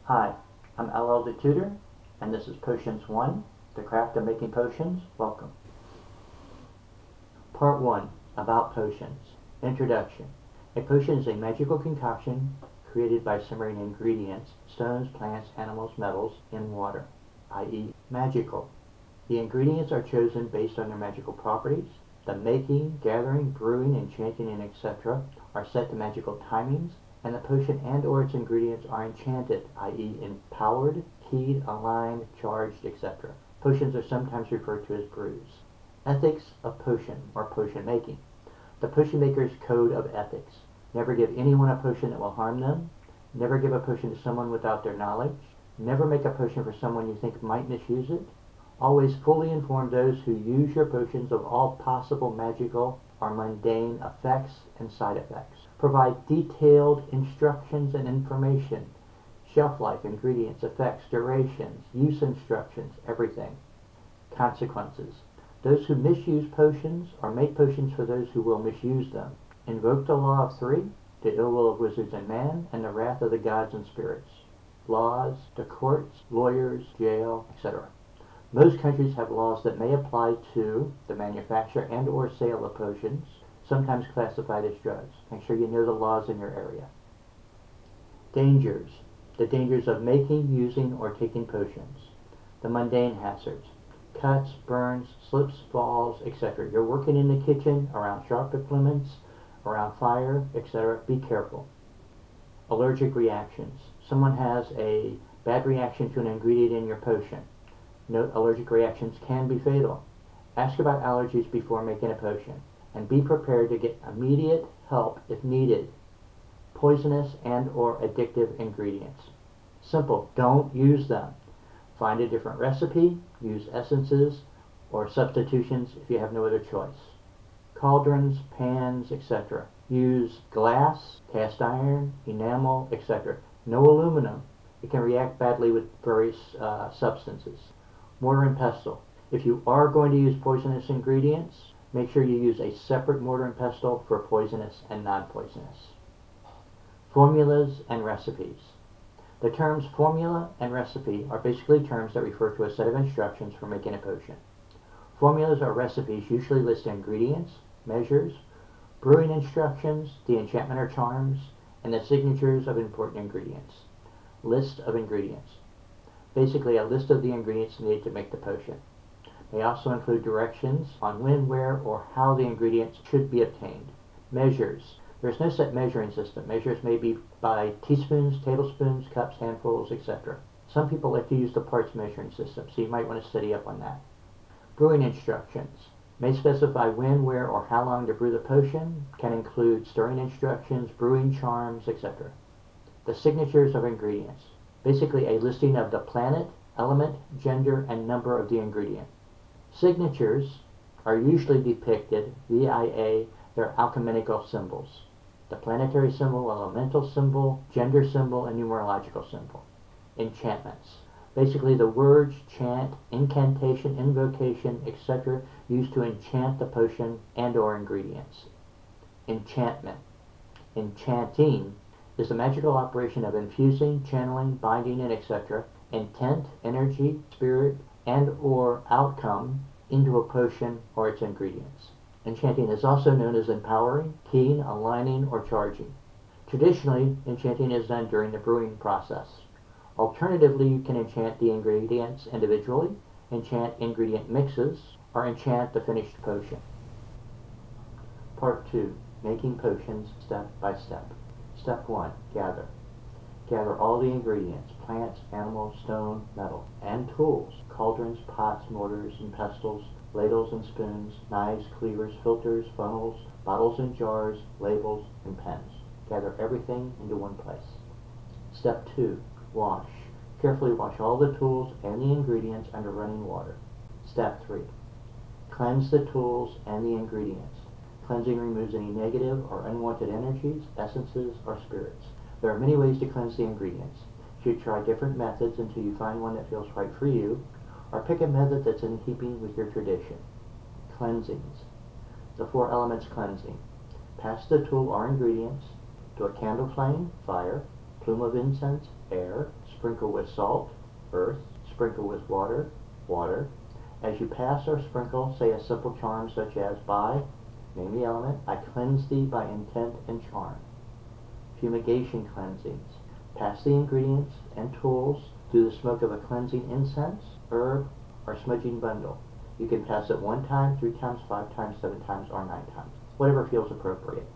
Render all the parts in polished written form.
Hi, I'm LL the Tutor, and this is Potions 1, The Craft of Making Potions. Welcome. Part 1, About Potions. Introduction. A potion is a magical concoction created by simmering ingredients, stones, plants, animals, metals, in water, i.e. magical. The ingredients are chosen based on their magical properties. The making, gathering, brewing, enchanting, and etc. are set to magical timings, and the potion and or its ingredients are enchanted, i.e. empowered, keyed, aligned, charged, etc. Potions are sometimes referred to as brews. Ethics of potion or potion making. The potion maker's code of ethics. Never give anyone a potion that will harm them. Never give a potion to someone without their knowledge. Never make a potion for someone you think might misuse it. Always fully inform those who use your potions of all possible magical or mundane effects and side effects. Provide detailed instructions and information. Shelf life, ingredients, effects, durations, use instructions, everything. Consequences. Those who misuse potions or make potions for those who will misuse them. Invoke the law of three, the ill will of wizards and man, and the wrath of the gods and spirits. Laws, the courts, lawyers, jail, etc. Most countries have laws that may apply to the manufacture and or sale of potions, sometimes classified as drugs. Make sure you know the laws in your area. Dangers. The dangers of making, using, or taking potions. The mundane hazards. Cuts, burns, slips, falls, etc. You're working in the kitchen, around sharp implements, around fire, etc. Be careful. Allergic reactions. Someone has a bad reaction to an ingredient in your potion. Note allergic reactions can be fatal. Ask about allergies before making a potion, and be prepared to get immediate help if needed. Poisonous and or addictive ingredients. Simple, don't use them. Find a different recipe, use essences or substitutions if you have no other choice. Cauldrons, pans, etc. Use glass, cast iron, enamel, etc. No aluminum. It can react badly with various substances. Mortar and pestle. If you are going to use poisonous ingredients, make sure you use a separate mortar and pestle for poisonous and non-poisonous. Formulas and recipes. The terms formula and recipe are basically terms that refer to a set of instructions for making a potion. Formulas or recipes usually list ingredients, measures, brewing instructions, the enchantment or charms, and the signatures of important ingredients. List of ingredients. Basically a list of the ingredients needed to make the potion. They also include directions on when, where, or how the ingredients should be obtained. Measures. There is no set measuring system. Measures may be by teaspoons, tablespoons, cups, handfuls, etc. Some people like to use the parts measuring system, so you might want to study up on that. Brewing instructions. May specify when, where, or how long to brew the potion. Can include stirring instructions, brewing charms, etc. The signatures of ingredients. Basically a listing of the planet, element, gender, and number of the ingredient. Signatures are usually depicted via their alchemical symbols. The planetary symbol, elemental symbol, gender symbol, and numerological symbol. Enchantments. Basically the words, chant, incantation, invocation, etc. used to enchant the potion and or ingredients. Enchantment. Enchanting is the magical operation of infusing, channeling, binding, and etc. intent, energy, spirit, and or outcome into a potion or its ingredients. Enchanting is also known as empowering, keying, aligning, or charging. Traditionally, enchanting is done during the brewing process. Alternatively, you can enchant the ingredients individually, enchant ingredient mixes, or enchant the finished potion. Part 2. Making potions step by step. Step 1. Gather. Gather all the ingredients, plants, animals, stone, metal, and tools, cauldrons, pots, mortars, and pestles, ladles and spoons, knives, cleavers, filters, funnels, bottles and jars, labels, and pens. Gather everything into one place. Step 2. Wash. Carefully wash all the tools and the ingredients under running water. Step 3. Cleanse the tools and the ingredients. Cleansing removes any negative or unwanted energies, essences, or spirits. There are many ways to cleanse the ingredients. You should try different methods until you find one that feels right for you, or pick a method that's in keeping with your tradition. Cleansings. The 4 elements cleansing. Pass the tool or ingredients to a candle flame, fire, plume of incense, air. Sprinkle with salt, earth. Sprinkle with water, water. As you pass or sprinkle, say a simple charm such as, by, name the element, I cleanse thee by intent and charm. Fumigation cleansings. Pass the ingredients and tools through the smoke of a cleansing incense, herb, or smudging bundle. You can pass it 1 time, 3 times, 5 times, 7 times, or 9 times, whatever feels appropriate.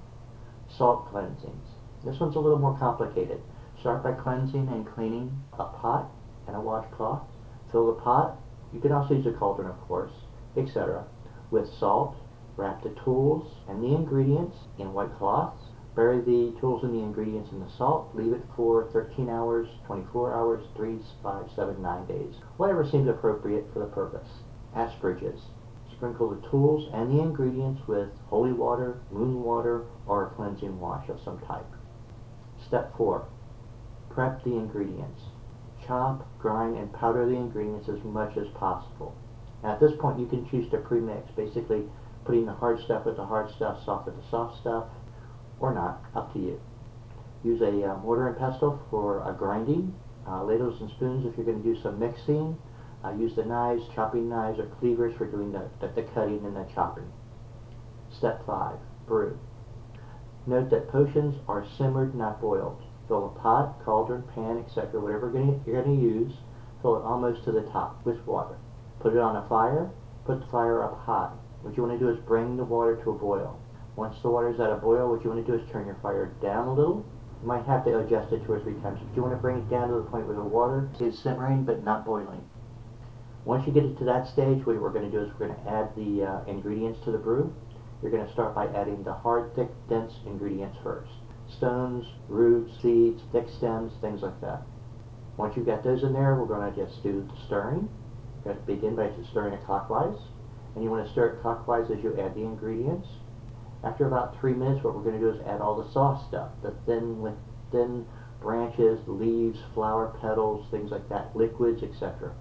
Salt cleansings. This one's a little more complicated. Start by cleansing and cleaning a pot and a washcloth. Fill the pot, you can also use a cauldron of course, etc., with salt. Wrap the tools and the ingredients in white cloths. Bury the tools and the ingredients in the salt. Leave it for 13 hours, 24 hours, 3, 5, 7, 9 days. Whatever seems appropriate for the purpose. Asparagus. Sprinkle the tools and the ingredients with holy water, moon water, or a cleansing wash of some type. Step 4. Prep the ingredients. Chop, grind, and powder the ingredients as much as possible. Now at this point you can choose to pre-mix, basically putting the hard stuff with the hard stuff, soft with the soft stuff, or not, up to you. Use a mortar and pestle for grinding, ladles and spoons if you're going to do some mixing. Use the knives, chopping knives, or cleavers for doing the cutting and the chopping. Step 5. Brew. Note that potions are simmered, not boiled. Fill a pot, cauldron, pan, etc., whatever you're going to use, fill it almost to the top with water. Put it on a fire, put the fire up high. What you want to do is bring the water to a boil. Once the water is at a boil, what you want to do is turn your fire down a little. You might have to adjust it 2 or 3 times, but you want to bring it down to the point where the water is simmering but not boiling. Once you get it to that stage, what we're going to do is we're going to add the ingredients to the brew. You're going to start by adding the hard, thick, dense ingredients first. Stones, roots, seeds, thick stems, things like that. Once you've got those in there, we're going to just do the stirring. You're going to begin by stirring it clockwise, and you want to stir it clockwise as you add the ingredients. After about 3 minutes, what we're going to do is add all the soft stuff, the thin branches, leaves, flower petals, things like that, liquids, etc.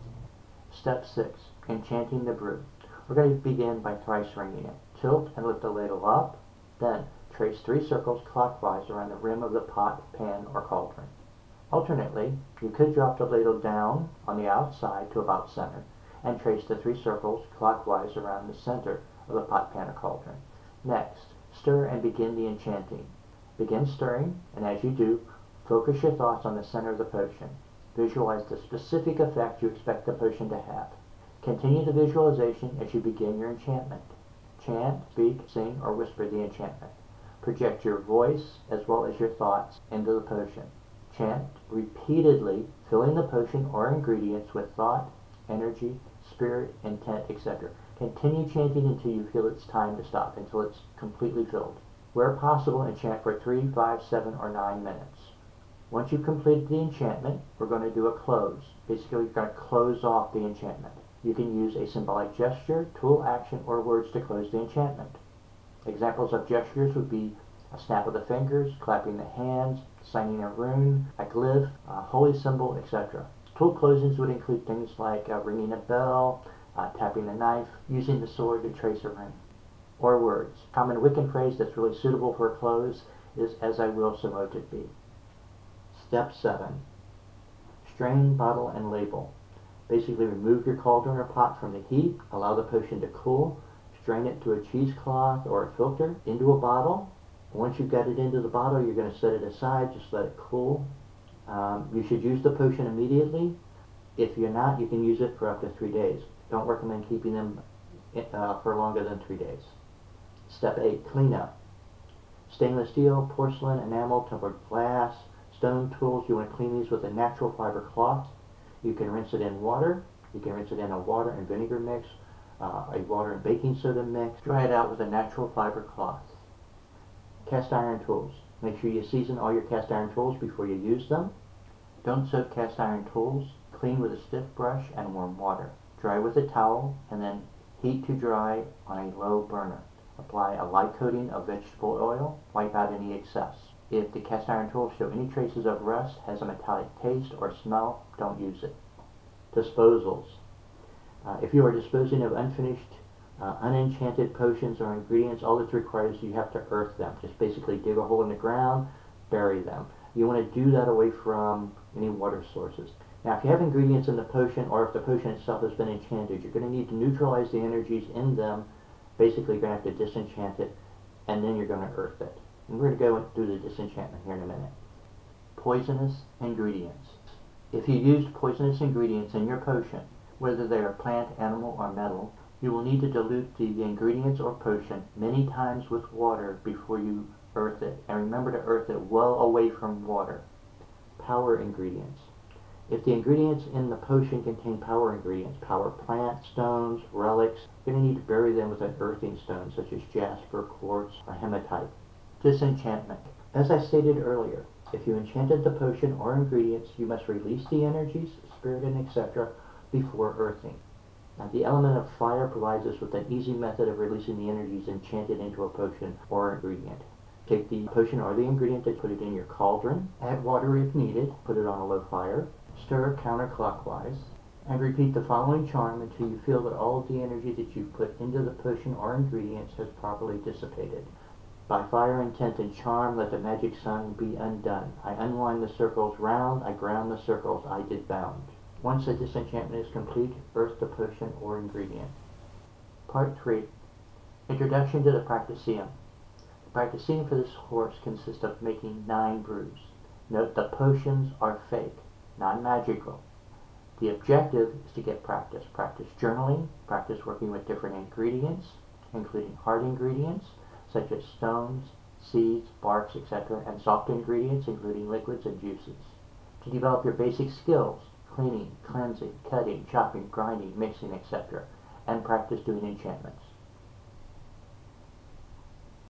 Step 6. Enchanting the brew. We're going to begin by thrice ringing it. Tilt and lift the ladle up, then trace 3 circles clockwise around the rim of the pot, pan, or cauldron. Alternately, you could drop the ladle down on the outside to about center and trace the 3 circles clockwise around the center of the pot, pan, or cauldron. Next, stir and begin the enchanting. Begin stirring, and as you do, focus your thoughts on the center of the potion. Visualize the specific effect you expect the potion to have. Continue the visualization as you begin your enchantment. Chant, speak, sing, or whisper the enchantment. Project your voice as well as your thoughts into the potion. Chant repeatedly, filling the potion or ingredients with thought, energy, spirit, intent, etc. Continue chanting until you feel it's time to stop, until it's completely filled. Where possible, enchant for 3, 5, 7, or 9 minutes. Once you've completed the enchantment, we're going to do a close. Basically, you're going to close off the enchantment. You can use a symbolic gesture, tool, action, or words to close the enchantment. Examples of gestures would be a snap of the fingers, clapping the hands, signing a rune, a glyph, a holy symbol, etc. Tool closings would include things like ringing a bell, tapping a knife, using the sword to trace a rune. Or words. Common Wiccan phrase that's really suitable for a close is, as I will, so mote it be. Step 7. Strain, bottle, and label. Basically, remove your cauldron or pot from the heat, allow the potion to cool, strain it through a cheesecloth or a filter into a bottle. Once you've got it into the bottle, you're going to set it aside, just let it cool. You should use the potion immediately. If you're not, you can use it for up to 3 days. Don't recommend keeping them for longer than 3 days. Step 8. Cleanup. Stainless steel, porcelain, enamel, tempered glass, stone tools. You want to clean these with a natural fiber cloth. You can rinse it in water. You can rinse it in a water and vinegar mix, a water and baking soda mix. Dry it out with a natural fiber cloth. Cast iron tools. Make sure you season all your cast iron tools before you use them. Don't soak cast iron tools. Clean with a stiff brush and warm water. Dry with a towel and then heat to dry on a low burner. Apply a light coating of vegetable oil. Wipe out any excess. If the cast iron tools show any traces of rust, has a metallic taste or smell, don't use it. Disposals. If you are disposing of unfinished, unenchanted potions or ingredients, all it requires is you have to earth them. Just basically dig a hole in the ground, bury them. You want to do that away from any water sources. Now, if you have ingredients in the potion, or if the potion itself has been enchanted, you're going to need to neutralize the energies in them. Basically, you're going to have to disenchant it, and then you're going to earth it. And we're going to go through the disenchantment here in a minute. Poisonous ingredients. If you used poisonous ingredients in your potion, whether they are plant, animal, or metal, you will need to dilute the ingredients or potion many times with water before you earth it. And remember to earth it well away from water. Power ingredients. If the ingredients in the potion contain power ingredients, power plant, stones, relics, you're going to need to bury them with an earthing stone such as jasper, quartz, or hematite. Disenchantment. As I stated earlier, if you enchanted the potion or ingredients, you must release the energies, spirit, and etc. before earthing. Now, the element of fire provides us with an easy method of releasing the energies enchanted into a potion or ingredient. Take the potion or the ingredient and put it in your cauldron. Add water if needed. Put it on a low fire. Stir counterclockwise. And repeat the following charm until you feel that all of the energy that you've put into the potion or ingredients has properly dissipated. By fire, intent, and charm, let the magic sun be undone. I unwind the circles round, I ground the circles I did bound. Once the disenchantment is complete, earth the potion or ingredient. Part 3. Introduction to the Practicium. The Practicium for this course consists of making 9 brews. Note the potions are fake, non-magical. The objective is to get practice. Practice journaling, practice working with different ingredients, including hard ingredients, such as stones, seeds, barks, etc., and soft ingredients, including liquids and juices. To develop your basic skills, cleaning, cleansing, cutting, chopping, grinding, mixing, etc., and practice doing enchantments.